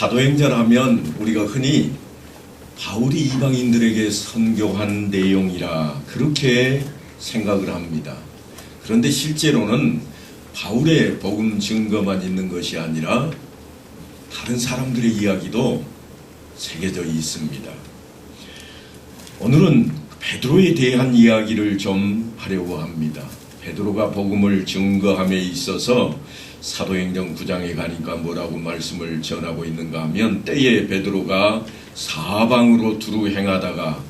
사도행전 하면 우리가 흔히 바울이 이방인들에게 선교한 내용이라 그렇게 생각을 합니다. 그런데 실제로는 바울의 복음 증거만 있는 것이 아니라 다른 사람들의 이야기도 새겨져 있습니다. 오늘은 베드로에 대한 이야기를 좀 하려고 합니다. 베드로가 복음을 증거함에 있어서 사도행전 9장에 가니까 뭐라고 말씀을 전하고 있는가 하면, 때에 베드로가 사방으로 두루 행하다가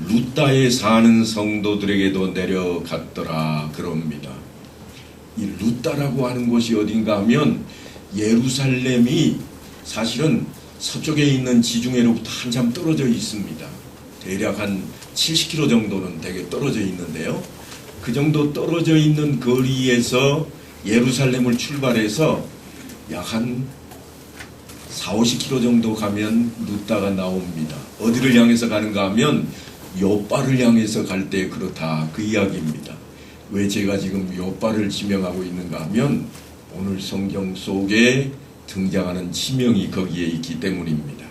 루다에 사는 성도들에게도 내려갔더라 그럽니다. 이 루다라고 하는 곳이 어딘가 하면 예루살렘이 사실은 서쪽에 있는 지중해로부터 한참 떨어져 있습니다. 대략 한 70km 정도는 되게 떨어져 있는데요. 그 정도 떨어져 있는 거리에서 예루살렘을 출발해서 약 한 40-50km 정도 가면 루다가 나옵니다. 어디를 향해서 가는가 하면 요빠를 향해서 갈 때 그렇다, 그 이야기입니다. 왜 제가 지금 요빠를 지명하고 있는가 하면 오늘 성경 속에 등장하는 지명이 거기에 있기 때문입니다.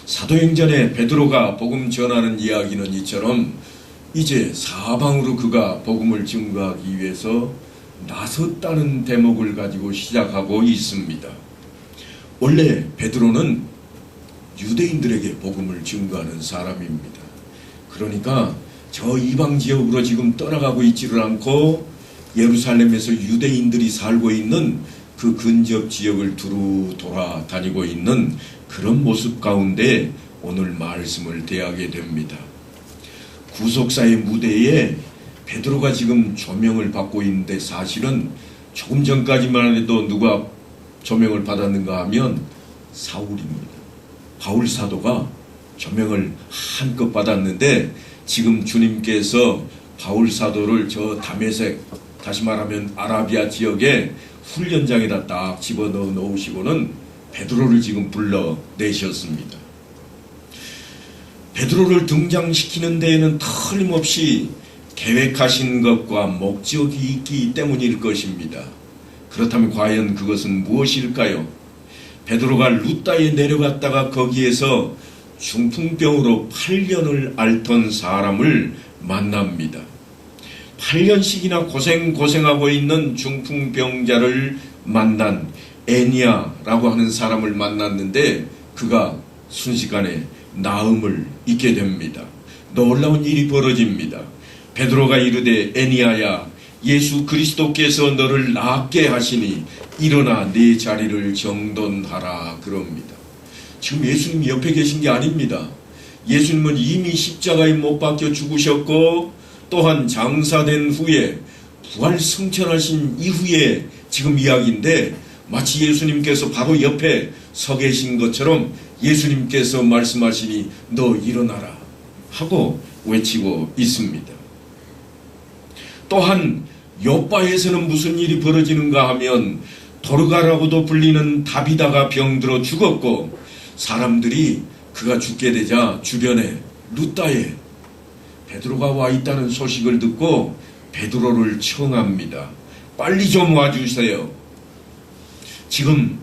사도행전에 베드로가 복음 전하는 이야기는 이처럼 이제 사방으로 그가 복음을 증거하기 위해서 나섰다는 대목을 가지고 시작하고 있습니다. 원래 베드로는 유대인들에게 복음을 증거하는 사람입니다. 그러니까 저 이방 지역으로 지금 떠나가고 있지를 않고 예루살렘에서 유대인들이 살고 있는 그 근접 지역을 두루 돌아다니고 있는 그런 모습 가운데 오늘 말씀을 대하게 됩니다. 구속사의 무대에 베드로가 지금 조명을 받고 있는데, 사실은 조금 전까지만 해도 누가 조명을 받았는가 하면 사울입니다. 바울 사도가 조명을 한껏 받았는데, 지금 주님께서 바울 사도를 저 다메섹, 다시 말하면 아라비아 지역에 훈련장에다 딱 집어넣어 놓으시고는 베드로를 지금 불러내셨습니다. 베드로를 등장시키는 데에는 틀림없이 계획하신 것과 목적이 있기 때문일 것입니다. 그렇다면 과연 그것은 무엇일까요? 베드로가 루다에 내려갔다가 거기에서 중풍병으로 8년을 앓던 사람을 만납니다. 8년씩이나 고생하고 있는 중풍병자를 만난 애니아라고 하는 사람을 만났는데, 그가 순식간에 나음을 잊게 됩니다. 놀라운 일이 벌어집니다. 베드로가 이르되 애니아야, 예수 그리스도께서 너를 낫게 하시니 일어나 네 자리를 정돈하라 그럽니다. 지금 예수님이 옆에 계신 게 아닙니다. 예수님은 이미 십자가에 못 박혀 죽으셨고, 또한 장사된 후에 부활 승천하신 이후에 지금 이야기인데, 마치 예수님께서 바로 옆에 서 계신 것처럼 예수님께서 말씀하시니 너 일어나라 하고 외치고 있습니다. 또한 요빠에서는 무슨 일이 벌어지는가 하면, 도르가라고도 불리는 다비다가 병들어 죽었고, 사람들이 그가 죽게 되자 주변에 루다에 베드로가 와 있다는 소식을 듣고 베드로를 청합니다. 빨리 좀 와주세요. 지금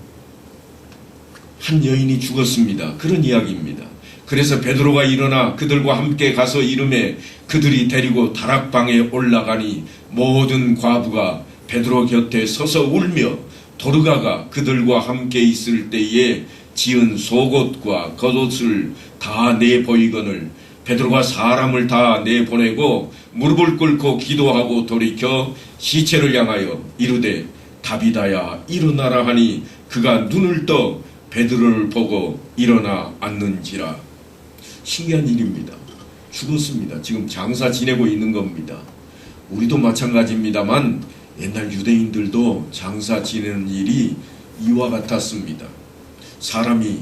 한 여인이 죽었습니다. 그런 이야기입니다. 그래서 베드로가 일어나 그들과 함께 가서 이르매 그들이 데리고 다락방에 올라가니 모든 과부가 베드로 곁에 서서 울며, 도르가가 그들과 함께 있을 때에 지은 속옷과 겉옷을 다 내보이거늘 베드로가 사람을 다 내보내고 무릎을 꿇고 기도하고 돌이켜 시체를 향하여 이르되 다비다야 일어나라 하니 그가 눈을 떠 베드로를 보고 일어나 앉는지라. 신기한 일입니다. 죽었습니다. 지금 장사 지내고 있는 겁니다. 우리도 마찬가지입니다만 옛날 유대인들도 장사 지내는 일이 이와 같았습니다. 사람이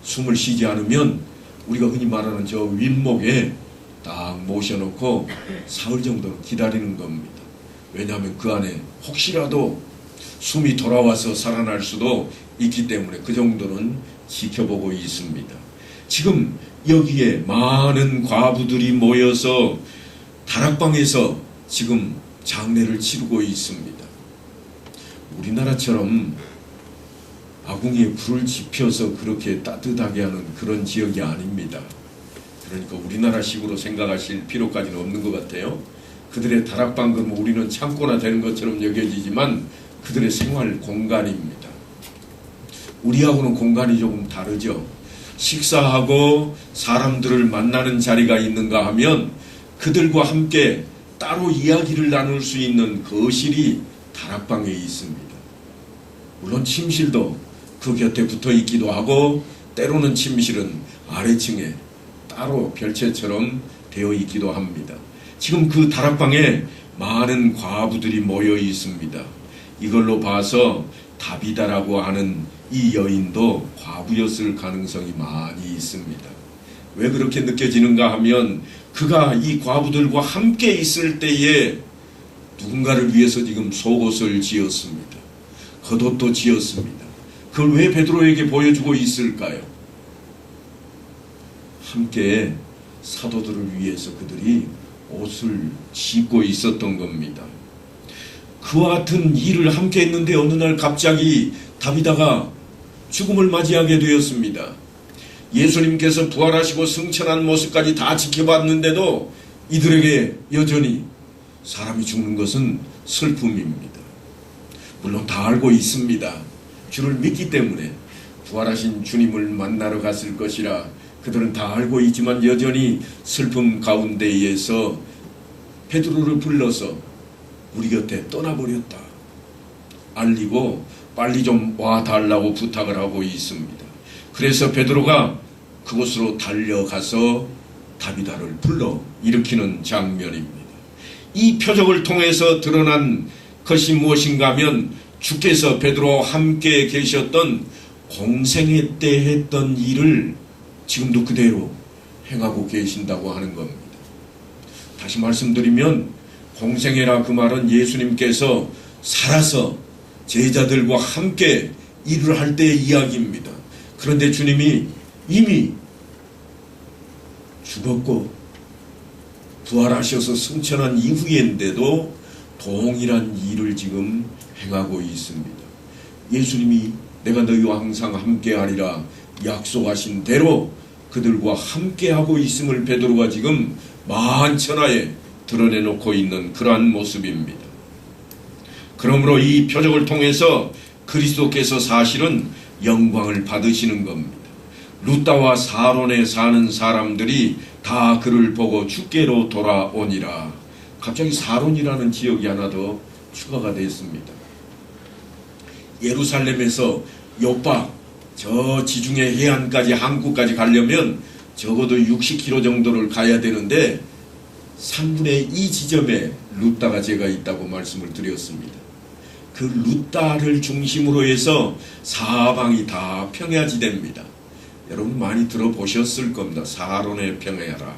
숨을 쉬지 않으면 우리가 흔히 말하는 저 윗목에 딱 모셔놓고 사흘 정도 기다리는 겁니다. 왜냐하면 그 안에 혹시라도 숨이 돌아와서 살아날 수도 있기 때문에 그 정도는 지켜보고 있습니다. 지금 여기에 많은 과부들이 모여서 다락방에서 지금 장례를 치르고 있습니다. 우리나라처럼 아궁이에 불을 지펴서 그렇게 따뜻하게 하는 그런 지역이 아닙니다. 그러니까 우리나라식으로 생각하실 필요까지는 없는 것 같아요. 그들의 다락방 그러면 우리는 창고나 되는 것처럼 여겨지지만 그들의 생활 공간입니다. 우리하고는 공간이 조금 다르죠. 식사하고 사람들을 만나는 자리가 있는가 하면 그들과 함께 따로 이야기를 나눌 수 있는 거실이 다락방에 있습니다. 물론 침실도 그 곁에 붙어 있기도 하고 때로는 침실은 아래층에 따로 별채처럼 되어 있기도 합니다. 지금 그 다락방에 많은 과부들이 모여 있습니다. 이걸로 봐서 다비다라고 하는 이 여인도 과부였을 가능성이 많이 있습니다. 왜 그렇게 느껴지는가 하면 그가 이 과부들과 함께 있을 때에 누군가를 위해서 지금 속옷을 지었습니다. 겉옷도 지었습니다. 그걸 왜 베드로에게 보여주고 있을까요? 함께 사도들을 위해서 그들이 옷을 짓고 있었던 겁니다. 그와 같은 일을 함께 했는데 어느 날 갑자기 다비다가 죽음을 맞이하게 되었습니다. 예수님께서 부활하시고 승천한 모습까지 다 지켜봤는데도 이들에게 여전히 사람이 죽는 것은 슬픔입니다. 물론 다 알고 있습니다. 주를 믿기 때문에 부활하신 주님을 만나러 갔을 것이라 그들은 다 알고 있지만 여전히 슬픔 가운데에서 베드로를 불러서 우리 곁에 떠나버렸다 알리고 빨리 좀 와달라고 부탁을 하고 있습니다. 그래서 베드로가 그곳으로 달려가서 다비다를 불러 일으키는 장면입니다. 이 표적을 통해서 드러난 것이 무엇인가 하면 주께서 베드로와 함께 계셨던 공생애 때 했던 일을 지금도 그대로 행하고 계신다고 하는 겁니다. 다시 말씀드리면 공생애라 그 말은 예수님께서 살아서 제자들과 함께 일을 할 때의 이야기입니다. 그런데 주님이 이미 죽었고 부활하셔서 승천한 이후인데도 동일한 일을 지금 행하고 있습니다. 예수님이 내가 너희와 항상 함께하리라 약속하신 대로 그들과 함께하고 있음을 베드로가 지금 만천하에 드러내놓고 있는 그러한 모습입니다. 그러므로 이 표적을 통해서 그리스도께서 사실은 영광을 받으시는 겁니다. 루다와 사론에 사는 사람들이 다 그를 보고 주께로 돌아오니라. 갑자기 사론이라는 지역이 하나 더 추가가 됐습니다. 예루살렘에서 요파 저 지중해 해안까지 항구까지 가려면 적어도 60km 정도를 가야 되는데 3분의 2 지점에 루다가 제가 있다고 말씀을 드렸습니다. 그 루다를 중심으로 해서 사방이 다 평야지대입니다. 여러분 많이 들어보셨을 겁니다. 사론의 평야라.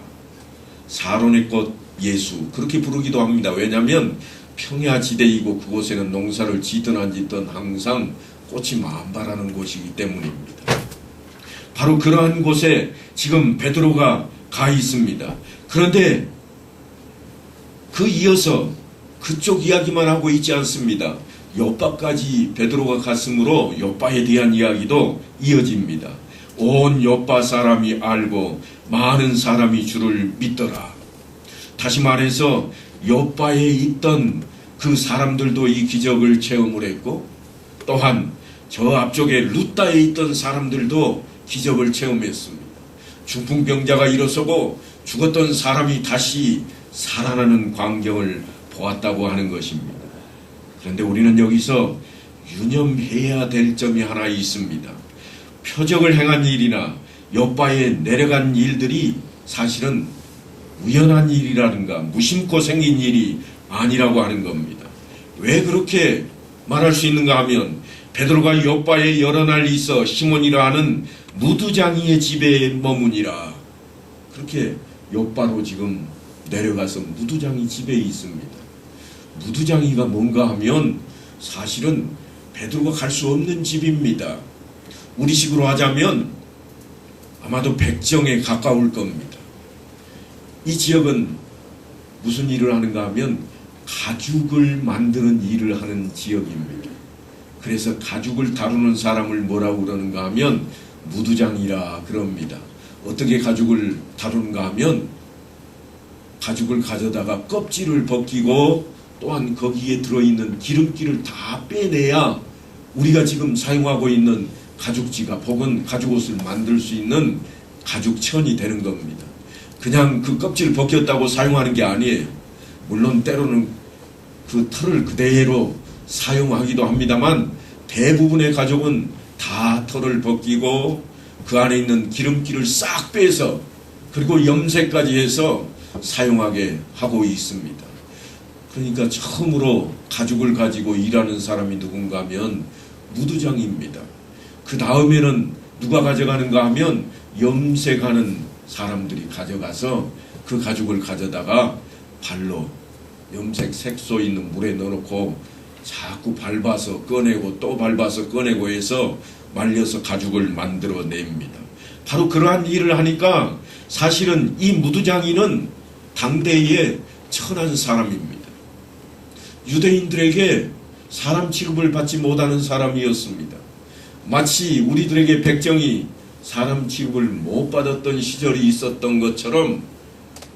사론의 꽃 예수 그렇게 부르기도 합니다. 왜냐하면 평야지대이고 그곳에는 농사를 짓든 안 짓든 항상 꽃이 만발하는 곳이기 때문입니다. 바로 그러한 곳에 지금 베드로가 가 있습니다. 그런데 그 이어서 그쪽 이야기만 하고 있지 않습니다. 요빠까지 베드로가 갔으므로 요빠에 대한 이야기도 이어집니다. 온 요빠 사람이 알고 많은 사람이 주를 믿더라. 다시 말해서 요빠에 있던 그 사람들도 이 기적을 체험을 했고 또한 저 앞쪽에 루다에 있던 사람들도 기적을 체험했습니다. 중풍병자가 일어서고 죽었던 사람이 다시 살아나는 광경을 보았다고 하는 것입니다. 그런데 우리는 여기서 유념해야 될 점이 하나 있습니다. 표적을 행한 일이나 요빠에 내려간 일들이 사실은 우연한 일이라든가 무심코 생긴 일이 아니라고 하는 겁니다. 왜 그렇게 말할 수 있는가 하면 베드로가 요빠에 여러 날 있어 시몬이라 하는 무두장이의 집에 머무니라. 그렇게 요빠로 지금 내려가서 무두장이 집에 있습니다. 무두장이가 뭔가 하면 사실은 베드로가 갈 수 없는 집입니다. 우리식으로 하자면 아마도 백정에 가까울 겁니다. 이 지역은 무슨 일을 하는가 하면 가죽을 만드는 일을 하는 지역입니다. 그래서 가죽을 다루는 사람을 뭐라고 그러는가 하면 무두장이라 그럽니다. 어떻게 가죽을 다루는가 하면 가죽을 가져다가 껍질을 벗기고 또한 거기에 들어있는 기름기를 다 빼내야 우리가 지금 사용하고 있는 가죽지갑 혹은 가죽옷을 만들 수 있는 가죽천이 되는 겁니다. 그냥 그 껍질을 벗겼다고 사용하는 게 아니에요. 물론 때로는 그 털을 그대로 사용하기도 합니다만 대부분의 가죽은 다 털을 벗기고 그 안에 있는 기름기를 싹 빼서 그리고 염색까지 해서 사용하게 하고 있습니다. 그러니까 처음으로 가죽을 가지고 일하는 사람이 누군가 하면 무두장입니다. 그 다음에는 누가 가져가는가 하면 염색하는 사람들이 가져가서 그 가죽을 가져다가 발로 염색 색소 있는 물에 넣어놓고 자꾸 밟아서 꺼내고 또 밟아서 꺼내고 해서 말려서 가죽을 만들어냅니다. 바로 그러한 일을 하니까 사실은 이 무두장이는 당대의 천한 사람입니다. 유대인들에게 사람 취급을 받지 못하는 사람이었습니다. 마치 우리들에게 백정이 사람 취급을 못 받았던 시절이 있었던 것처럼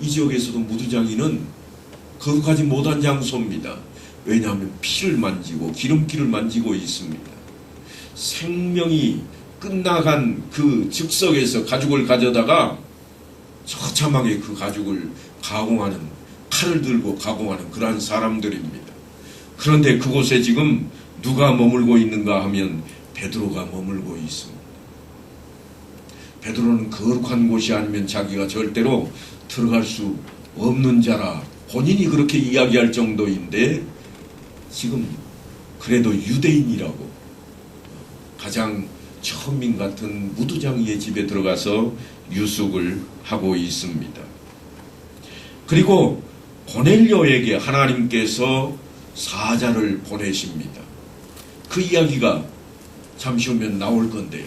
이 지역에서도 무두장이는 거룩하지 못한 장소입니다. 왜냐하면 피를 만지고 기름기를 만지고 있습니다. 생명이 끝나간 그 즉석에서 가죽을 가져다가 처참하게 그 가죽을 가공하는, 칼을 들고 가공하는 그러한 사람들입니다. 그런데 그곳에 지금 누가 머물고 있는가 하면 베드로가 머물고 있습니다. 베드로는 거룩한 곳이 아니면 자기가 절대로 들어갈 수 없는 자라 본인이 그렇게 이야기할 정도인데 지금 그래도 유대인이라고 가장 천민 같은 무두장이의 집에 들어가서 유숙을 하고 있습니다. 그리고 고넬료에게 하나님께서 사자를 보내십니다. 그 이야기가 잠시 후면 나올 건데요.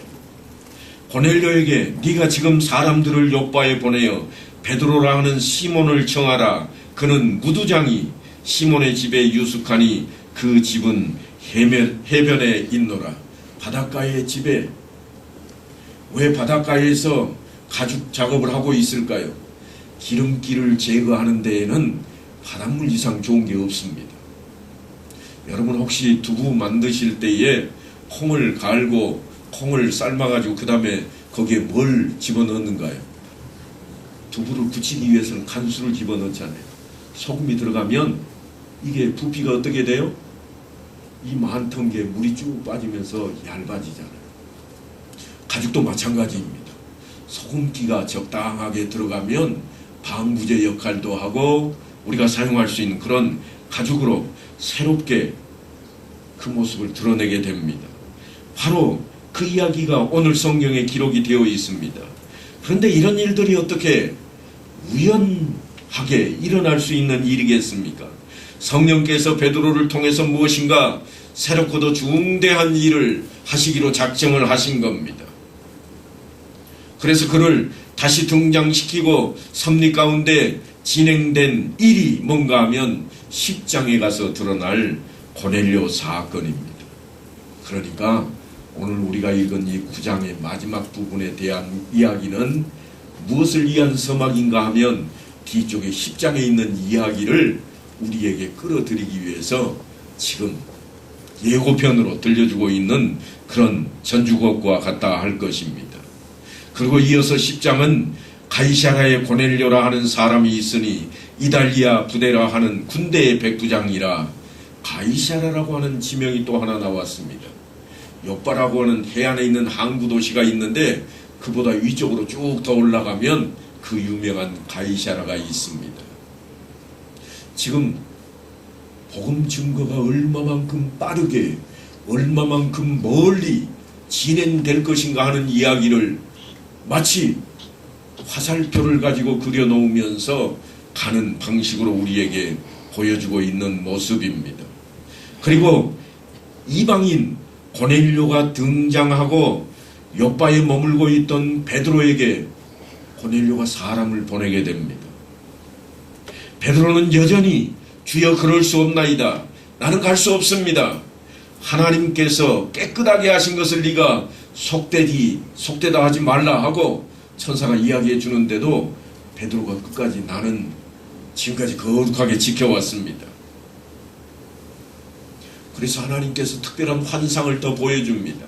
고넬료에게 네가 지금 사람들을 요바에 보내어 베드로라 하는 시몬을 청하라. 그는 무두장이 시몬의 집에 유숙하니 그 집은 해변에 있노라. 바닷가의 집에 왜 바닷가에서 가죽 작업을 하고 있을까요? 기름기를 제거하는 데에는 바닷물 이상 좋은 게 없습니다. 여러분 혹시 두부 만드실 때에 콩을 갈고 콩을 삶아가지고 그 다음에 거기에 뭘 집어넣는가요? 두부를 굳히기 위해서는 간수를 집어넣잖아요. 소금이 들어가면 이게 부피가 어떻게 돼요? 이 많던 게 물이 쭉 빠지면서 얇아지잖아요. 가죽도 마찬가지입니다. 소금기가 적당하게 들어가면 방부제 역할도 하고 우리가 사용할 수 있는 그런 가죽으로 새롭게 그 모습을 드러내게 됩니다. 바로 그 이야기가 오늘 성경에 기록이 되어 있습니다. 그런데 이런 일들이 어떻게 우연하게 일어날 수 있는 일이겠습니까? 성령께서 베드로를 통해서 무엇인가 새롭고도 중대한 일을 하시기로 작정을 하신 겁니다. 그래서 그를 다시 등장시키고 섭리 가운데 진행된 일이 뭔가 하면 10장에 가서 드러날 고넬료 사건입니다. 그러니까 오늘 우리가 읽은 이 9장의 마지막 부분에 대한 이야기는 무엇을 위한 서막인가 하면 뒤쪽에 10장에 있는 이야기를 우리에게 끌어들이기 위해서 지금 예고편으로 들려주고 있는 그런 전주곡과 같다 할 것입니다. 그리고 이어서 10장은 가이사라의 고넬료라 하는 사람이 있으니 이달리아 부대라 하는 군대의 백부장이라 가이사라라고 하는 지명이 또 하나 나왔습니다. 요바라고 하는 해안에 있는 항구 도시가 있는데 그보다 위쪽으로 쭉 더 올라가면 그 유명한 가이사라가 있습니다. 지금 복음 증거가 얼마만큼 빠르게 얼마만큼 멀리 진행될 것인가 하는 이야기를 마치 화살표를 가지고 그려놓으면서 가는 방식으로 우리에게 보여주고 있는 모습입니다. 그리고 이방인 고넬료가 등장하고 요바에 머물고 있던 베드로에게 고넬료가 사람을 보내게 됩니다. 베드로는 여전히 주여 그럴 수 없나이다. 나는 갈 수 없습니다. 하나님께서 깨끗하게 하신 것을 네가 속되다 하지 말라 하고 천사가 이야기해 주는데도 베드로가 끝까지 나는 지금까지 거룩하게 지켜왔습니다. 그래서 하나님께서 특별한 환상을 더 보여줍니다.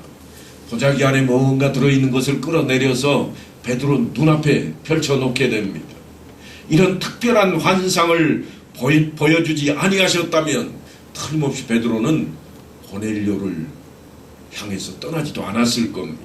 보자기 안에 뭔가 들어있는 것을 끌어내려서 베드로 눈앞에 펼쳐놓게 됩니다. 이런 특별한 환상을 보여주지 아니하셨다면 틀림없이 베드로는 고넬료를 향해서 떠나지도 않았을 겁니다.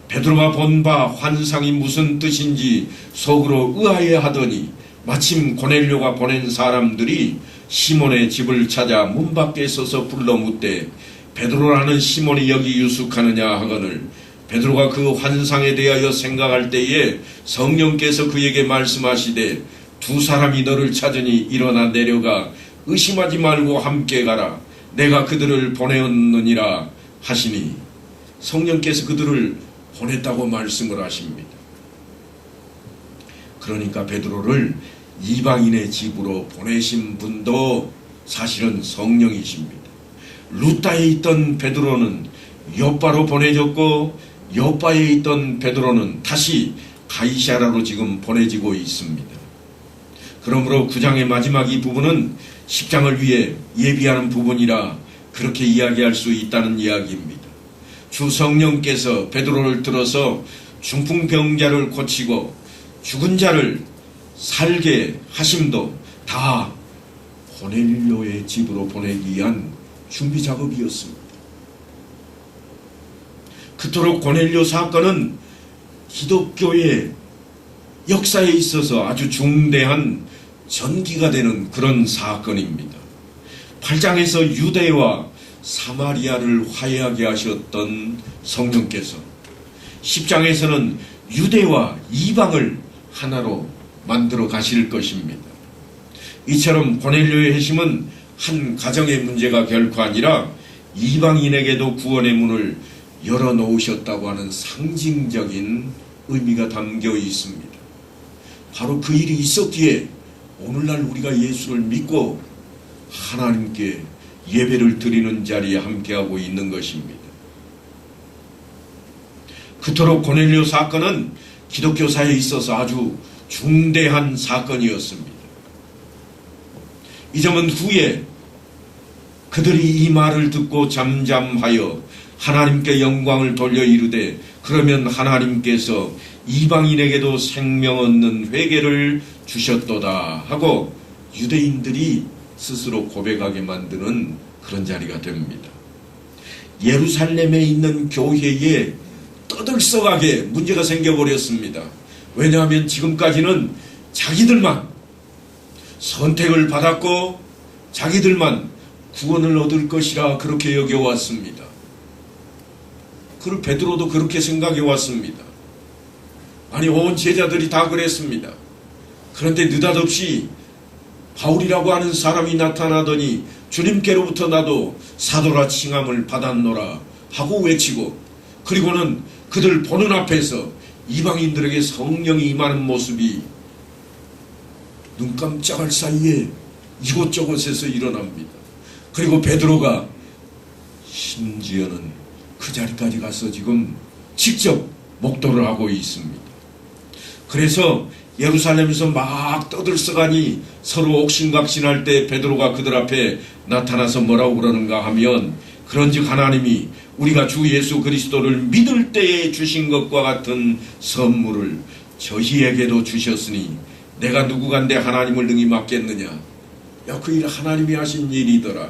베드로가 본 바 환상이 무슨 뜻인지 속으로 의아해하더니 마침 고넬료가 보낸 사람들이 시몬의 집을 찾아 문 밖에 서서 불러 묻되 베드로라는 시몬이 여기 유숙하느냐 하거늘 베드로가 그 환상에 대하여 생각할 때에 성령께서 그에게 말씀하시되 두 사람이 너를 찾으니 일어나 내려가 의심하지 말고 함께 가라 내가 그들을 보내었느니라 하시니 성령께서 그들을 보냈다고 말씀을 하십니다. 그러니까 베드로를 이방인의 집으로 보내신 분도 사실은 성령이십니다. 루다에 있던 베드로는 욥바로 보내졌고 욥바에 있던 베드로는 다시 가이사라로 지금 보내지고 있습니다. 그러므로 9장의 마지막 이 부분은 10장을 위해 예비하는 부분이라 그렇게 이야기할 수 있다는 이야기입니다. 주 성령께서 베드로를 들어서 중풍병자를 고치고 죽은 자를 살게 하심도 다 고넬료의 집으로 보내기 위한 준비 작업이었습니다. 그토록 고넬료 사건은 기독교의 역사에 있어서 아주 중대한 전기가 되는 그런 사건입니다. 8장에서 유대와 사마리아를 화해하게 하셨던 성령께서 10장에서는 유대와 이방을 하나로 만들어 가실 것입니다. 이처럼 고넬료의 회심은 한 가정의 문제가 결코 아니라 이방인에게도 구원의 문을 열어놓으셨다고 하는 상징적인 의미가 담겨 있습니다. 바로 그 일이 있었기에 오늘날 우리가 예수를 믿고 하나님께 예배를 드리는 자리에 함께하고 있는 것입니다. 그토록 고넬료 사건은 기독교사에 있어서 아주 중대한 사건이었습니다. 이 점은 후에 그들이 이 말을 듣고 잠잠하여 하나님께 영광을 돌려 이르되 그러면 하나님께서 이방인에게도 생명 얻는 회개를 주셨도다 하고 유대인들이 스스로 고백하게 만드는 그런 자리가 됩니다. 예루살렘에 있는 교회에 떠들썩하게 문제가 생겨버렸습니다. 왜냐하면 지금까지는 자기들만 선택을 받았고 자기들만 구원을 얻을 것이라 그렇게 여겨왔습니다. 그리고 베드로도 그렇게 생각해 왔습니다. 아니 온 제자들이 다 그랬습니다. 그런데 느닷없이 바울이라고 하는 사람이 나타나더니 주님께로부터 나도 사도라 칭함을 받았노라 하고 외치고 그리고는 그들 보는 앞에서 이방인들에게 성령이 임하는 모습이 눈 깜짝할 사이에 이곳저곳에서 일어납니다. 그리고 베드로가 심지어는 그 자리까지 가서 지금 직접 목도를 하고 있습니다. 그래서 예루살렘에서 막 떠들썩하니 서로 옥신각신할 때 베드로가 그들 앞에 나타나서 뭐라고 그러는가 하면 그런즉 하나님이 우리가 주 예수 그리스도를 믿을 때에 주신 것과 같은 선물을 저희에게도 주셨으니 내가 누구간데 하나님을 능히 맡겠느냐. 야, 그 일 하나님이 하신 일이더라.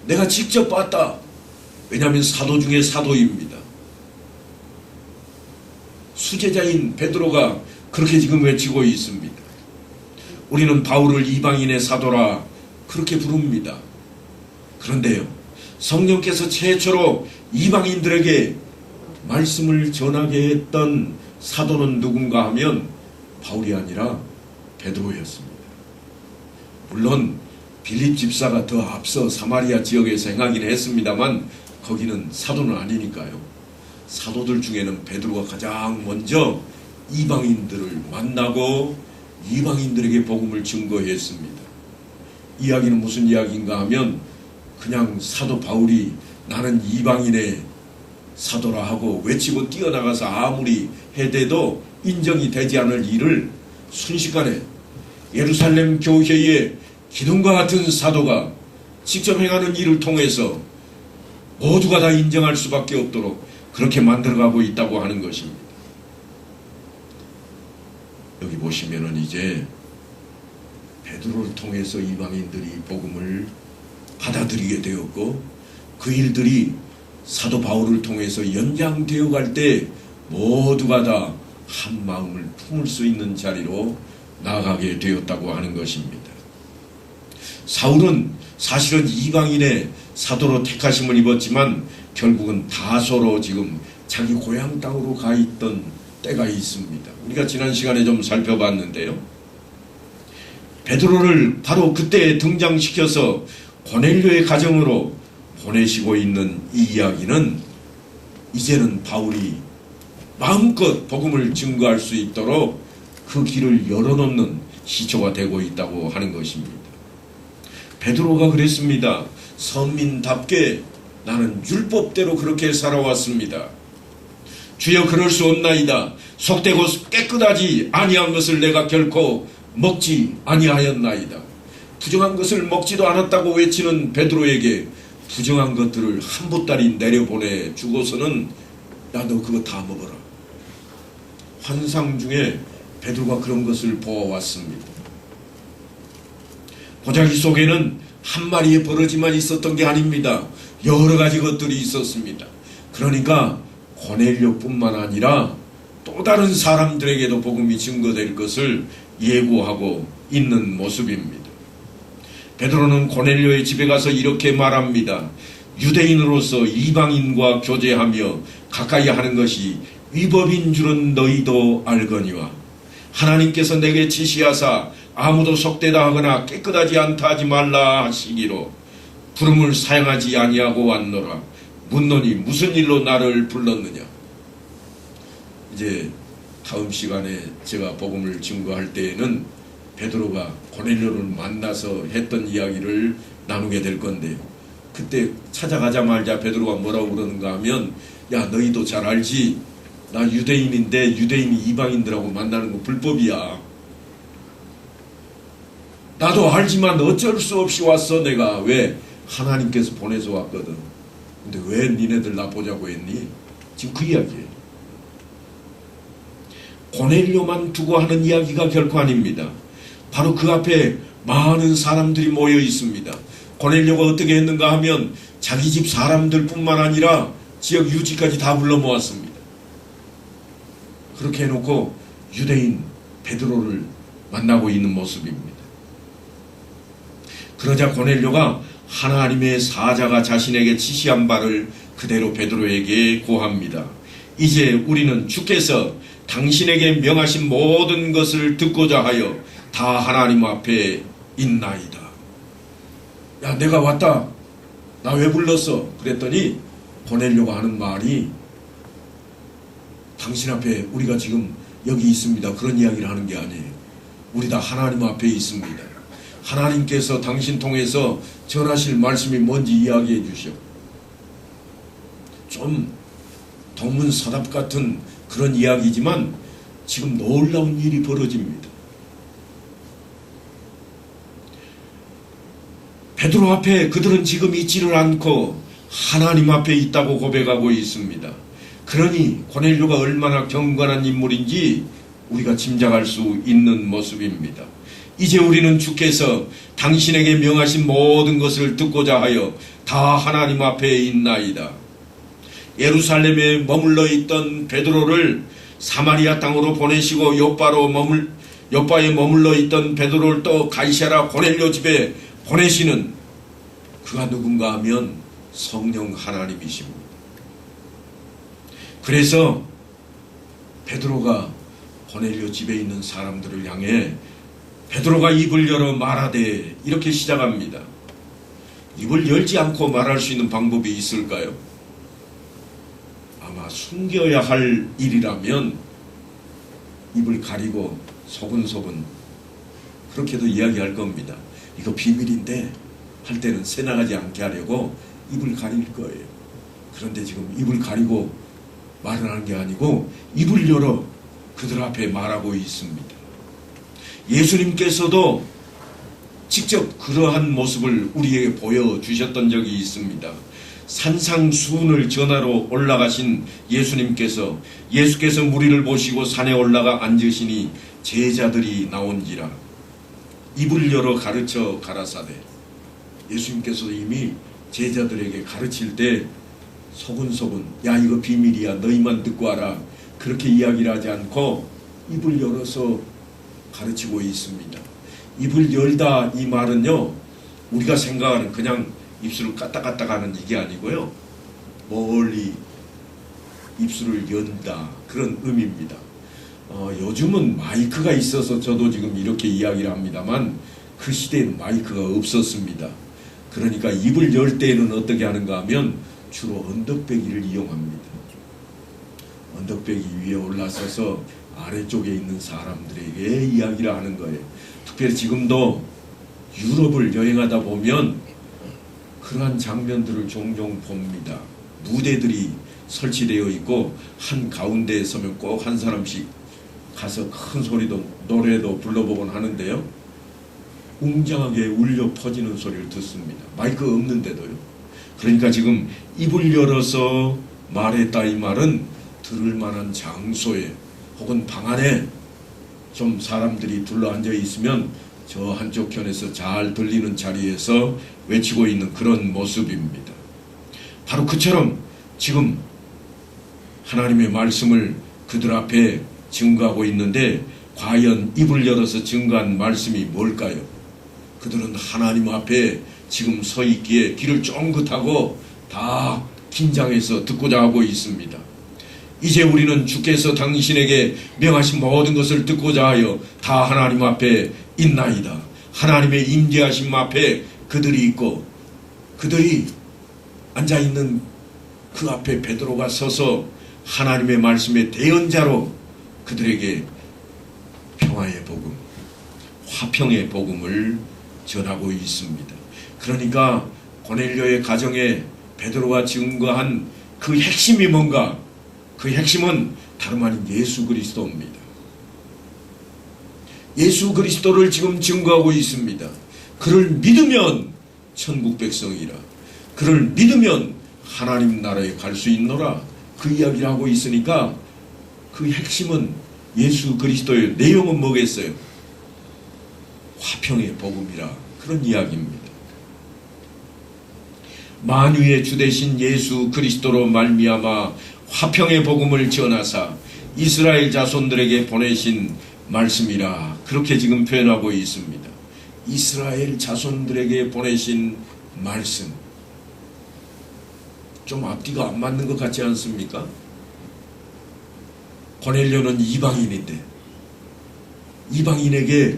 내가 직접 봤다. 왜냐하면 사도 중에 사도입니다. 수제자인 베드로가 그렇게 지금 외치고 있습니다. 우리는 바울을 이방인의 사도라 그렇게 부릅니다. 그런데요, 성령께서 최초로 이방인들에게 말씀을 전하게 했던 사도는 누군가 하면 바울이 아니라 베드로였습니다. 물론 빌립 집사가 더 앞서 사마리아 지역에서 행하긴 했습니다만 거기는 사도는 아니니까요. 사도들 중에는 베드로가 가장 먼저 이방인들을 만나고 이방인들에게 복음을 증거했습니다. 이야기는 무슨 이야기인가 하면 그냥 사도 바울이 나는 이방인의 사도라 하고 외치고 뛰어나가서 아무리 해대도 인정이 되지 않을 일을 순식간에 예루살렘 교회의 기둥과 같은 사도가 직접 행하는 일을 통해서 모두가 다 인정할 수밖에 없도록 그렇게 만들어가고 있다고 하는 것입니다. 여기 보시면은 이제 베드로를 통해서 이방인들이 복음을 받아들이게 되었고, 그 일들이 사도 바울을 통해서 연장되어 갈 때 모두가 다 한 마음을 품을 수 있는 자리로 나아가게 되었다고 하는 것입니다. 사울은 사실은 이방인의 사도로 택하심을 입었지만 결국은 다소로 지금 자기 고향 땅으로 가 있던 때가 있습니다. 우리가 지난 시간에 좀 살펴봤는데요. 베드로를 바로 그때 등장시켜서 고넬료의 가정으로 보내시고 있는 이 이야기는 이제는 바울이 마음껏 복음을 증거할 수 있도록 그 길을 열어놓는 시초가 되고 있다고 하는 것입니다. 베드로가 그랬습니다. 선민답게 나는 율법대로 그렇게 살아왔습니다. 주여 그럴 수 없나이다. 속되고 깨끗하지 아니한 것을 내가 결코 먹지 아니하였나이다. 부정한 것을 먹지도 않았다고 외치는 베드로에게 부정한 것들을 한 보따리 내려보내 주고서는 야, 너 그거 다 먹어라. 환상 중에 베드로가 그런 것을 보아왔습니다. 보자기 속에는 한 마리의 버러지만 있었던 게 아닙니다. 여러 가지 것들이 있었습니다. 그러니까 고넬료뿐만 아니라 또 다른 사람들에게도 복음이 증거될 것을 예고하고 있는 모습입니다. 베드로는 고넬료의 집에 가서 이렇게 말합니다. 유대인으로서 이방인과 교제하며 가까이 하는 것이 위법인 줄은 너희도 알거니와 하나님께서 내게 지시하사 아무도 속되다 하거나 깨끗하지 않다 하지 말라 하시기로 부름을 사용하지 아니하고 왔노라. 묻노니 무슨 일로 나를 불렀느냐. 이제 다음 시간에 제가 복음을 증거할 때에는 베드로가 고넬료를 만나서 했던 이야기를 나누게 될 건데요. 그때 찾아가자마자 베드로가 뭐라고 그러는가 하면 야, 너희도 잘 알지? 나 유대인인데 유대인이 이방인들하고 만나는 거 불법이야. 나도 알지만 어쩔 수 없이 왔어. 내가 왜? 하나님께서 보내서 왔거든. 근데 왜 니네들 나 보자고 했니? 지금 그 이야기예요. 고넬료만 두고 하는 이야기가 결코 아닙니다. 바로 그 앞에 많은 사람들이 모여 있습니다. 고넬료가 어떻게 했는가 하면 자기 집 사람들뿐만 아니라 지역 유지까지 다 불러 모았습니다. 그렇게 해놓고 유대인 베드로를 만나고 있는 모습입니다. 그러자 고넬료가 하나님의 사자가 자신에게 지시한 바를 그대로 베드로에게 고합니다. 이제 우리는 주께서 당신에게 명하신 모든 것을 듣고자 하여 다 하나님 앞에 있나이다. 야, 내가 왔다. 나 왜 불렀어? 그랬더니 고넬료가 하는 말이 당신 앞에 우리가 지금 여기 있습니다. 그런 이야기를 하는 게 아니에요. 우리 다 하나님 앞에 있습니다. 하나님께서 당신 통해서 전하실 말씀이 뭔지 이야기해 주시오. 좀 동문서답 같은 그런 이야기지만 지금 놀라운 일이 벌어집니다. 베드로 앞에 그들은 지금 있지를 않고 하나님 앞에 있다고 고백하고 있습니다. 그러니 고넬료가 얼마나 경건한 인물인지 우리가 짐작할 수 있는 모습입니다. 이제 우리는 주께서 당신에게 명하신 모든 것을 듣고자 하여 다 하나님 앞에 있나이다. 예루살렘에 머물러 있던 베드로를 사마리아 땅으로 보내시고 요바에 머물러 있던 베드로를 또 가이사랴 고넬료 집에 보내시는 그가 누군가 하면 성령 하나님이십니다. 그래서 베드로가 고넬료 집에 있는 사람들을 향해 베드로가 입을 열어 말하되 이렇게 시작합니다. 입을 열지 않고 말할 수 있는 방법이 있을까요? 아마 숨겨야 할 일이라면 입을 가리고 소근소근 그렇게도 이야기할 겁니다. 이거 비밀인데 할 때는 새나가지 않게 하려고 입을 가릴 거예요. 그런데 지금 입을 가리고 말을 하는 게 아니고 입을 열어 그들 앞에 말하고 있습니다. 예수님께서도 직접 그러한 모습을 우리에게 보여주셨던 적이 있습니다. 산상수훈을 전하러 올라가신 예수께서 무리를 보시고 산에 올라가 앉으시니 제자들이 나온지라 입을 열어 가르쳐 가라사대. 예수님께서도 이미 제자들에게 가르칠 때 소근소근 야 이거 비밀이야 너희만 듣고 알아 그렇게 이야기를 하지 않고 입을 열어서 가르치고 있습니다. 입을 열다 이 말은요 우리가 생각하는 그냥 입술을 까딱까딱 하는 이게 아니고요 멀리 입술을 연다 그런 의미입니다. 요즘은 마이크가 있어서 저도 지금 이렇게 이야기를 합니다만 그 시대에는 마이크가 없었습니다. 그러니까 입을 열 때에는 어떻게 하는가 하면 주로 언덕배기를 이용합니다. 언덕배기 위에 올라서서 아래쪽에 있는 사람들에게 이야기를 하는 거예요. 특별히 지금도 유럽을 여행하다 보면 그러한 장면들을 종종 봅니다. 무대들이 설치되어 있고 한 가운데에 서면 꼭 한 사람씩 가서 큰 소리도 노래도 불러보곤 하는데요. 웅장하게 울려 퍼지는 소리를 듣습니다. 마이크 없는데도요. 그러니까 지금 입을 열어서 말했다 이 말은 들을 만한 장소에 혹은 방 안에 좀 사람들이 둘러앉아 있으면 저 한쪽 편에서 잘 들리는 자리에서 외치고 있는 그런 모습입니다. 바로 그처럼 지금 하나님의 말씀을 그들 앞에 증거하고 있는데 과연 입을 열어서 증거한 말씀이 뭘까요? 그들은 하나님 앞에 지금 서 있기에 귀를 쫑긋하고 다 긴장해서 듣고자 하고 있습니다. 이제 우리는 주께서 당신에게 명하신 모든 것을 듣고자 하여 다 하나님 앞에 있나이다. 하나님의 임재하심 앞에 그들이 있고 그들이 앉아있는 그 앞에 베드로가 서서 하나님의 말씀의 대언자로 그들에게 평화의 복음, 화평의 복음을 전하고 있습니다. 그러니까 고넬료의 가정에 베드로가 증거한 그 핵심이 뭔가? 그 핵심은 다름 아닌 예수 그리스도입니다. 예수 그리스도를 지금 증거하고 있습니다. 그를 믿으면 천국 백성이라. 그를 믿으면 하나님 나라에 갈 수 있노라. 그 이야기를 하고 있으니까 그 핵심은 예수 그리스도의 내용은 뭐겠어요? 화평의 복음이라. 그런 이야기입니다. 만유의 주 되신 예수 그리스도로 말미암아 화평의 복음을 전하사 이스라엘 자손들에게 보내신 말씀이라. 그렇게 지금 표현하고 있습니다. 이스라엘 자손들에게 보내신 말씀. 좀 앞뒤가 안 맞는 것 같지 않습니까? 고넬료는 이방인인데 이방인에게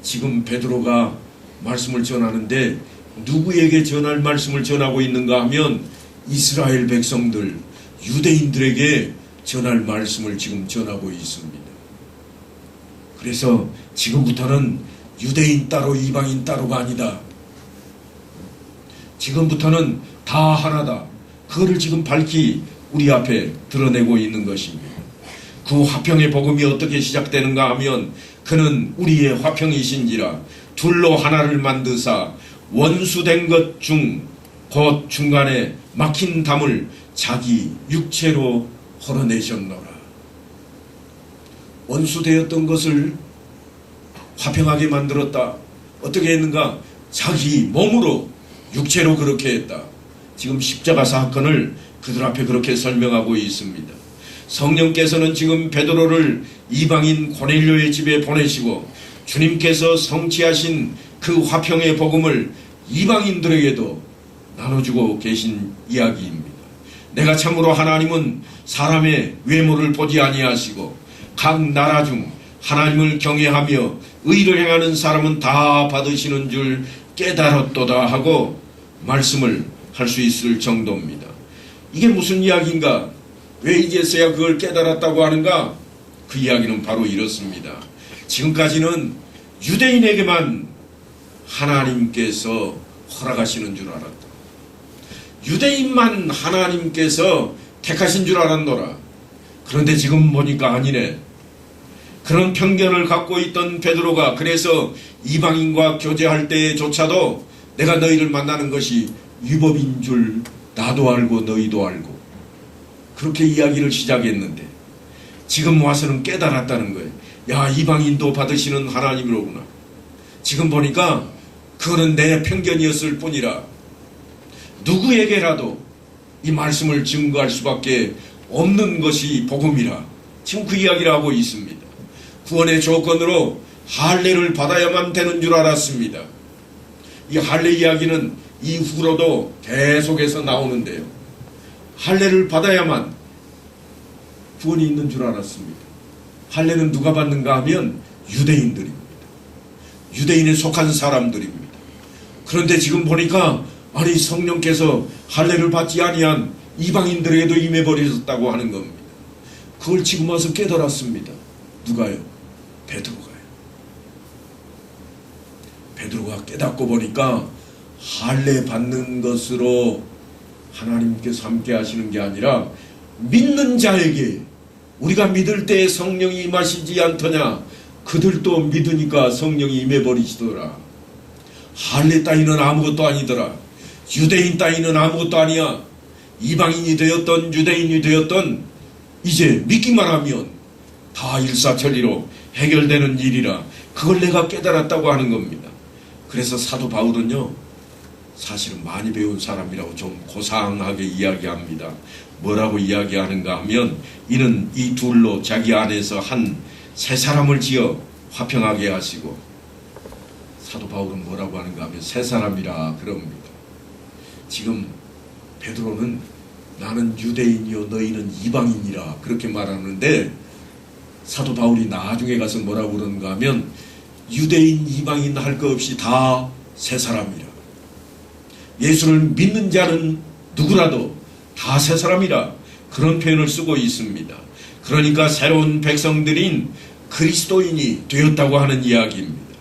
지금 베드로가 말씀을 전하는데 누구에게 전할 말씀을 전하고 있는가 하면 이스라엘 백성들, 유대인들에게 전할 말씀을 지금 전하고 있습니다. 그래서 지금부터는 유대인 따로 이방인 따로가 아니다. 지금부터는 다 하나다. 그거를 지금 밝히 우리 앞에 드러내고 있는 것입니다. 그 화평의 복음이 어떻게 시작되는가 하면 그는 우리의 화평이신지라 둘로 하나를 만드사 원수된 것 중 곧 중간에 막힌 담을 자기 육체로 헐어내셨노라. 원수되었던 것을 화평하게 만들었다. 어떻게 했는가? 자기 몸으로 육체로 그렇게 했다. 지금 십자가 사건을 그들 앞에 그렇게 설명하고 있습니다. 성령께서는 지금 베드로를 이방인 고넬료의 집에 보내시고 주님께서 성취하신 그 화평의 복음을 이방인들에게도 나눠주고 계신 이야기입니다. 내가 참으로 하나님은 사람의 외모를 보지 아니하시고 각 나라 중 하나님을 경외하며 의를 행하는 사람은 다 받으시는 줄 깨달았도다 하고 말씀을 할 수 있을 정도입니다. 이게 무슨 이야기인가? 왜 이제서야 그걸 깨달았다고 하는가? 그 이야기는 바로 이렇습니다. 지금까지는 유대인에게만 하나님께서 허락하시는 줄 알았다. 유대인만 하나님께서 택하신 줄 알았노라. 그런데 지금 보니까 아니네. 그런 편견을 갖고 있던 베드로가 그래서 이방인과 교제할 때조차도 내가 너희를 만나는 것이 위법인 줄 나도 알고 너희도 알고 그렇게 이야기를 시작했는데 지금 와서는 깨달았다는 거예요. 야, 이방인도 받으시는 하나님이로구나. 지금 보니까 그거는 내 편견이었을 뿐이라 누구에게라도 이 말씀을 증거할 수밖에 없는 것이 복음이라 지금 그 이야기를 하고 있습니다. 구원의 조건으로 할례를 받아야만 되는 줄 알았습니다. 이 할례 이야기는 이후로도 계속해서 나오는데요. 할례를 받아야만 구원이 있는 줄 알았습니다. 할례는 누가 받는가 하면 유대인들입니다. 유대인에 속한 사람들입니다. 그런데 지금 보니까 아니 성령께서 할례를 받지 아니한 이방인들에게도 임해버리셨다고 하는 겁니다. 그걸 지금 와서 깨달았습니다. 누가요? 베드로가요. 베드로가 깨닫고 보니까 할례 받는 것으로 하나님께서 함께 하시는 게 아니라 믿는 자에게 우리가 믿을 때 성령이 임하시지 않더냐 그들도 믿으니까 성령이 임해버리시더라. 할례 따위는 아무것도 아니더라. 유대인 따위는 아무것도 아니야. 이방인이 되었던 유대인이 되었던 이제 믿기만 하면 다 일사천리로 해결되는 일이라 그걸 내가 깨달았다고 하는 겁니다. 그래서 사도 바울은요 사실은 많이 배운 사람이라고 좀 고상하게 이야기합니다. 뭐라고 이야기하는가 하면 이는 이 둘로 자기 안에서 한 새 사람을 지어 화평하게 하시고 사도 바울은 뭐라고 하는가 하면 새 사람이라 그럽니다. 지금 베드로는 나는 유대인이요 너희는 이방인이라 그렇게 말하는데 사도 바울이 나중에 가서 뭐라고 그러는가 하면 유대인 이방인 할 것 없이 다 새 사람이라. 예수를 믿는 자는 누구라도 다 새 사람이라 그런 표현을 쓰고 있습니다. 그러니까 새로운 백성들인 그리스도인이 되었다고 하는 이야기입니다.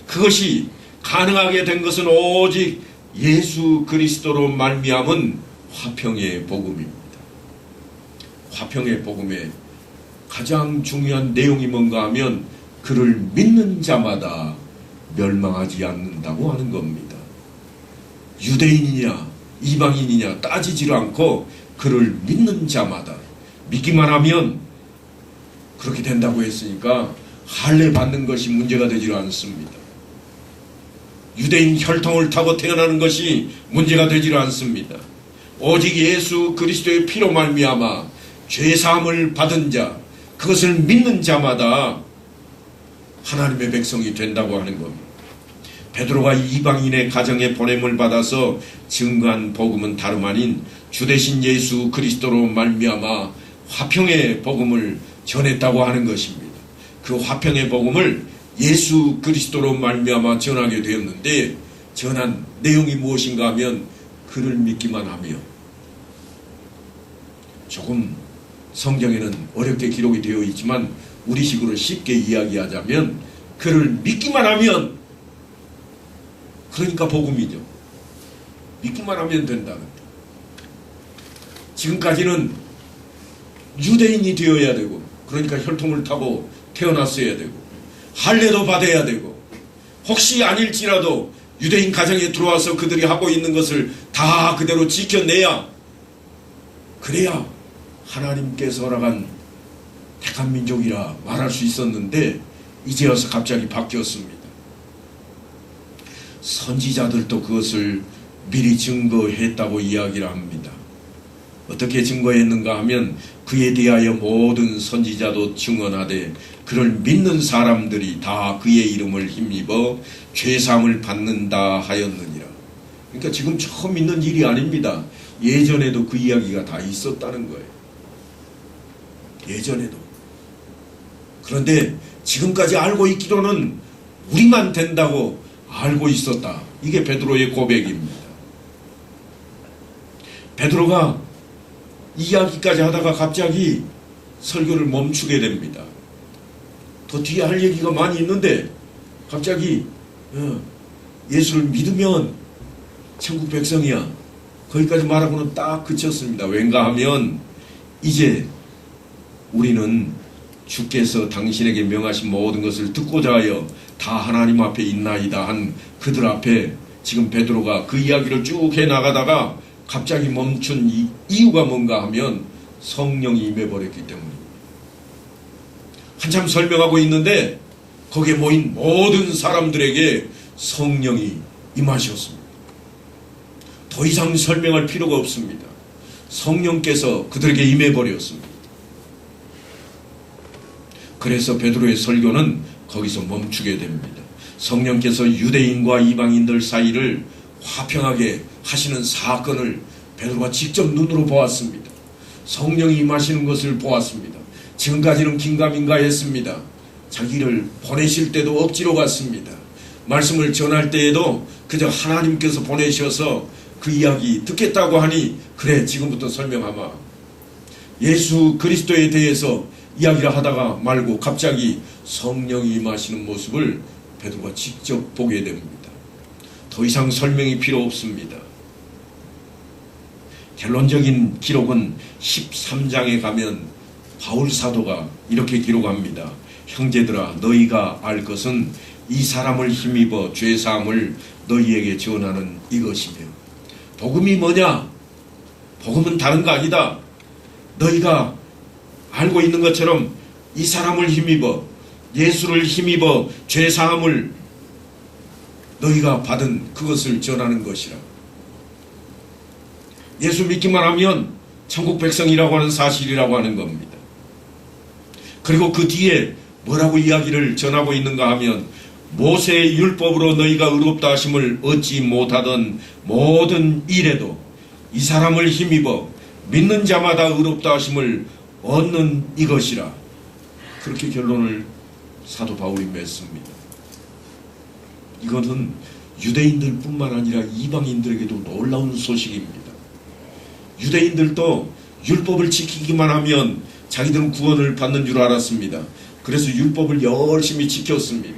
그것이 가능하게 된 것은 오직 예수 그리스도로 말미암은 화평의 복음입니다. 화평의 복음의 가장 중요한 내용이 뭔가 하면 그를 믿는 자마다 멸망하지 않는다고 하는 겁니다. 유대인이냐 이방인이냐 따지지를 않고 그를 믿는 자마다 믿기만 하면 그렇게 된다고 했으니까 할례 받는 것이 문제가 되지 않습니다. 유대인 혈통을 타고 태어나는 것이 문제가 되지 않습니다. 오직 예수 그리스도의 피로 말미암아 죄사함을 받은 자 그것을 믿는 자마다 하나님의 백성이 된다고 하는 겁니다. 베드로가 이방인의 가정에 보냄을 받아서 증거한 복음은 다름 아닌 주 대신 예수 그리스도로 말미암아 화평의 복음을 전했다고 하는 것입니다. 그 화평의 복음을 예수 그리스도로 말미암아 전하게 되었는데 전한 내용이 무엇인가 하면 그를 믿기만 하며 조금 성경에는 어렵게 기록이 되어 있지만 우리식으로 쉽게 이야기하자면 그를 믿기만 하면 그러니까 복음이죠. 믿기만 하면 된다는 데 지금까지는 유대인이 되어야 되고 그러니까 혈통을 타고 태어났어야 되고 할례도 받아야 되고 혹시 아닐지라도 유대인 가정에 들어와서 그들이 하고 있는 것을 다 그대로 지켜내야 그래야 하나님께서 허락한 택한 민족이라 말할 수 있었는데 이제 와서 갑자기 바뀌었습니다. 선지자들도 그것을 미리 증거했다고 이야기를 합니다. 어떻게 증거했는가 하면 그에 대하여 모든 선지자도 증언하되 그를 믿는 사람들이 다 그의 이름을 힘입어 죄사함을 받는다 하였느니라. 그러니까 지금 처음 있는 일이 아닙니다. 예전에도 그 이야기가 다 있었다는 거예요. 예전에도. 그런데 지금까지 알고 있기로는 우리만 된다고 알고 있었다. 이게 베드로의 고백입니다. 베드로가 이야기까지 하다가 갑자기 설교를 멈추게 됩니다. 더 뒤에 할 얘기가 많이 있는데 갑자기 예수를 믿으면 천국 백성이야. 거기까지 말하고는 딱 그쳤습니다. 왠가 하면 이제 우리는 주께서 당신에게 명하신 모든 것을 듣고자 하여 다 하나님 앞에 있나이다 한 그들 앞에 지금 베드로가 그 이야기를 쭉 해나가다가 갑자기 멈춘 이유가 뭔가 하면 성령이 임해버렸기 때문입니다. 한참 설명하고 있는데 거기에 모인 모든 사람들에게 성령이 임하셨습니다. 더 이상 설명할 필요가 없습니다. 성령께서 그들에게 임해버렸습니다. 그래서 베드로의 설교는 거기서 멈추게 됩니다. 성령께서 유대인과 이방인들 사이를 화평하게 하시는 사건을 베드로가 직접 눈으로 보았습니다. 성령이 임하시는 것을 보았습니다. 지금까지는 긴가민가 했습니다. 자기를 보내실 때도 억지로 갔습니다. 말씀을 전할 때에도 그저 하나님께서 보내셔서 그 이야기 듣겠다고 하니 그래 지금부터 설명하마. 예수 그리스도에 대해서 이야기를 하다가 말고 갑자기 성령이 임하시는 모습을 베드로가 직접 보게 됩니다. 더 이상 설명이 필요 없습니다. 결론적인 기록은 13장에 가면 바울 사도가 이렇게 기록합니다. 형제들아 너희가 알 것은 이 사람을 힘입어 죄사함을 너희에게 전하는 이것이며. 복음이 뭐냐? 복음은 다른 거 아니다. 너희가 알고 있는 것처럼 이 사람을 힘입어 예수를 힘입어 죄사함을 너희가 받은 그것을 전하는 것이라. 예수 믿기만 하면 천국 백성이라고 하는 사실이라고 하는 겁니다. 그리고 그 뒤에 뭐라고 이야기를 전하고 있는가 하면 모세의 율법으로 너희가 의롭다 하심을 얻지 못하던 모든 일에도 이 사람을 힘입어 믿는 자마다 의롭다 하심을 얻는 이것이라. 그렇게 결론을 사도 바울이 맺습니다. 이것은 유대인들 뿐만 아니라 이방인들에게도 놀라운 소식입니다. 유대인들도 율법을 지키기만 하면 자기들은 구원을 받는 줄 알았습니다. 그래서 율법을 열심히 지켰습니다.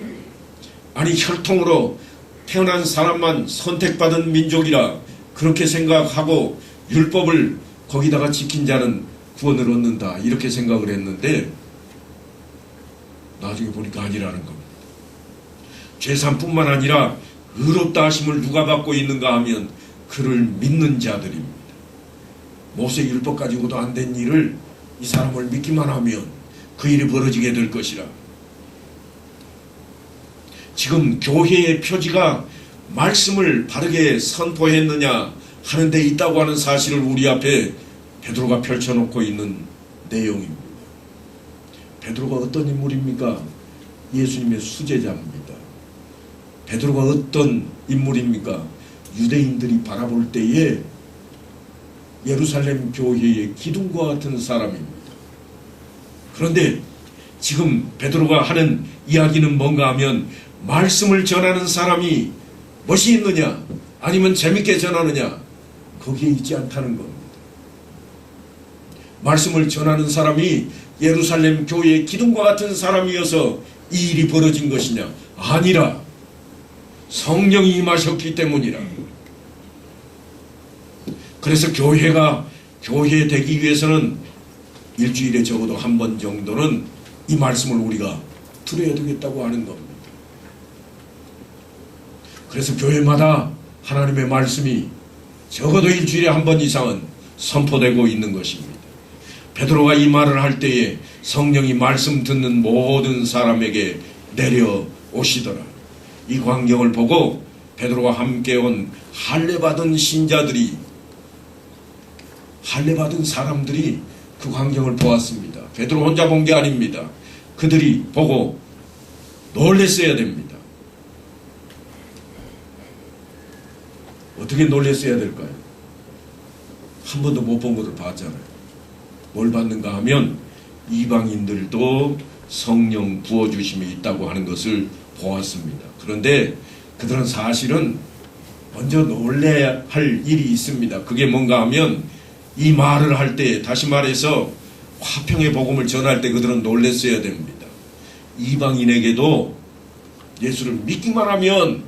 아니 혈통으로 태어난 사람만 선택받은 민족이라 그렇게 생각하고 율법을 거기다가 지킨 자는 구원을 얻는다 이렇게 생각을 했는데 나중에 보니까 아니라는 겁니다. 죄산뿐만 아니라 의롭다 하심을 누가 받고 있는가 하면 그를 믿는 자들입니다. 모세 율법 가지고도 안 된 일을 이 사람을 믿기만 하면 그 일이 벌어지게 될 것이라. 지금 교회의 표지가 말씀을 바르게 선포했느냐 하는 데 있다고 하는 사실을 우리 앞에 베드로가 펼쳐놓고 있는 내용입니다. 베드로가 어떤 인물입니까? 예수님의 수제자입니다. 베드로가 어떤 인물입니까? 유대인들이 바라볼 때에 예루살렘 교회의 기둥과 같은 사람입니다. 그런데 지금 베드로가 하는 이야기는 뭔가 하면 말씀을 전하는 사람이 멋이 있느냐 아니면 재밌게 전하느냐 거기에 있지 않다는 겁니다. 말씀을 전하는 사람이 예루살렘 교회의 기둥과 같은 사람이어서 이 일이 벌어진 것이냐? 아니라 성령이 임하셨기 때문이라. 그래서 교회가 교회 되기 위해서는 일주일에 적어도 한 번 정도는 이 말씀을 우리가 들어야 되겠다고 하는 겁니다. 그래서 교회마다 하나님의 말씀이 적어도 일주일에 한 번 이상은 선포되고 있는 것입니다. 베드로가 이 말을 할 때에 성령이 말씀 듣는 모든 사람에게 내려오시더라. 이 광경을 보고 베드로와 함께 온 할례받은 신자들이 할례받은 사람들이 그 광경을 보았습니다. 베드로 혼자 본 게 아닙니다. 그들이 보고 놀랬어야 됩니다. 어떻게 놀랬어야 될까요? 한 번도 못 본 것을 봤잖아요. 뭘 봤는가 하면 이방인들도 성령 부어주심이 있다고 하는 것을 보았습니다. 그런데 그들은 사실은 먼저 놀래야 할 일이 있습니다. 그게 뭔가 하면 이 말을 할 때, 다시 말해서 화평의 복음을 전할 때 그들은 놀랬어야 됩니다. 이방인에게도 예수를 믿기만 하면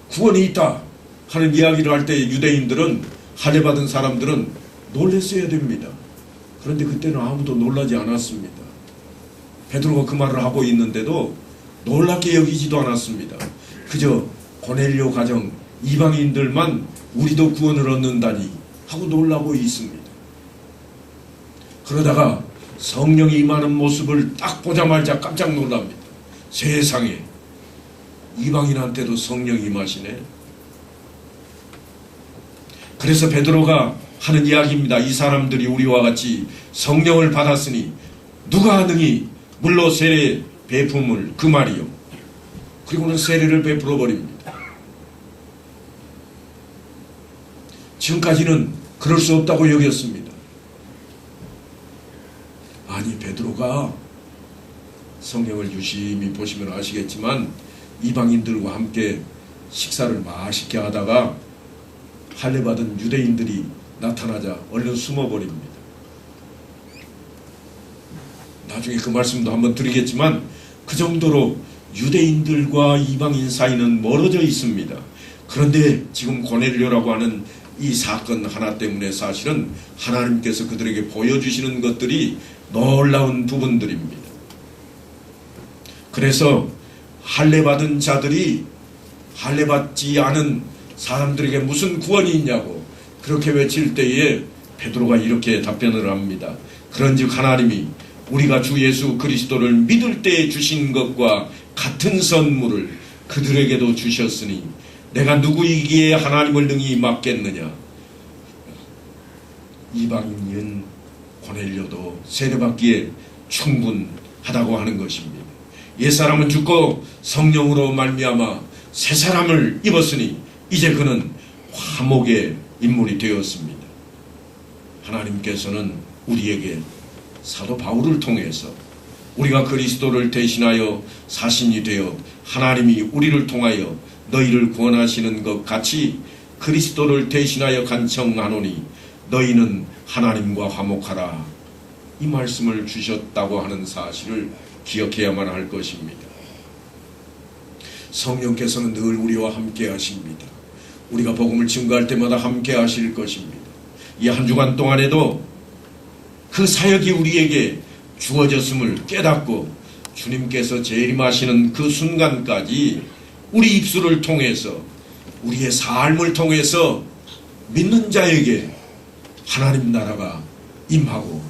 구원이 있다. 하는 이야기를 할 때 유대인들은, 할례받은 사람들은 놀랐어야 됩니다. 그런데 그때는 아무도 놀라지 않았습니다. 베드로가 그 말을 하고 있는데도 놀랍게 여기지도 않았습니다. 그저 고넬료 가정 이방인들만 우리도 구원을 얻는다니 하고 놀라고 있습니다. 그러다가 성령이 임하는 모습을 딱 보자마자 깜짝 놀랍니다. 세상에, 이방인한테도 성령이 임하시네. 그래서 베드로가 하는 이야기입니다. 이 사람들이 우리와 같이 성령을 받았으니 누가 능히 물로 세례 베품을, 그 말이요. 그리고는 세례를 베풀어 버립니다. 지금까지는 그럴 수 없다고 여겼습니다. 아니, 베드로가 성경을 유심히 보시면 아시겠지만 이방인들과 함께 식사를 맛있게 하다가 할례받은 유대인들이 나타나자 얼른 숨어버립니다. 나중에 그 말씀도 한번 드리겠지만 그 정도로 유대인들과 이방인 사이는 멀어져 있습니다. 그런데 지금 고넬료라고 하는 이 사건 하나 때문에 사실은 하나님께서 그들에게 보여주시는 것들이 놀라운 부분들입니다. 그래서 할례받은 자들이 할례받지 않은 사람들에게 무슨 구원이 있냐고 그렇게 외칠 때에 베드로가 이렇게 답변을 합니다. 그런즉 하나님이 우리가 주 예수 그리스도를 믿을 때에 주신 것과 같은 선물을 그들에게도 주셨으니 내가 누구이기에 하나님을 능히 맡겠느냐. 이방인인 고넬료도 세례받기에 충분하다고 하는 것입니다. 옛사람은 죽고 성령으로 말미암아 새 사람을 입었으니 이제 그는 화목의 인물이 되었습니다. 하나님께서는 우리에게 사도 바울을 통해서 우리가 그리스도를 대신하여 사신이 되어 하나님이 우리를 통하여 너희를 구원하시는 것 같이 그리스도를 대신하여 간청하노니 너희는 하나님과 화목하라, 이 말씀을 주셨다고 하는 사실을 기억해야만 할 것입니다. 성령께서는 늘 우리와 함께 하십니다. 우리가 복음을 증거할 때마다 함께 하실 것입니다. 이 한 주간 동안에도 그 사역이 우리에게 주어졌음을 깨닫고 주님께서 재림하시는 그 순간까지 우리 입술을 통해서 우리의 삶을 통해서 믿는 자에게 하나님 나라가 임하고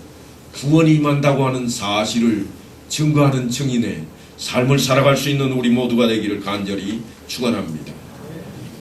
구원이 임한다고 하는 사실을 증거하는 증인의 삶을 살아갈 수 있는 우리 모두가 되기를 간절히 축원합니다.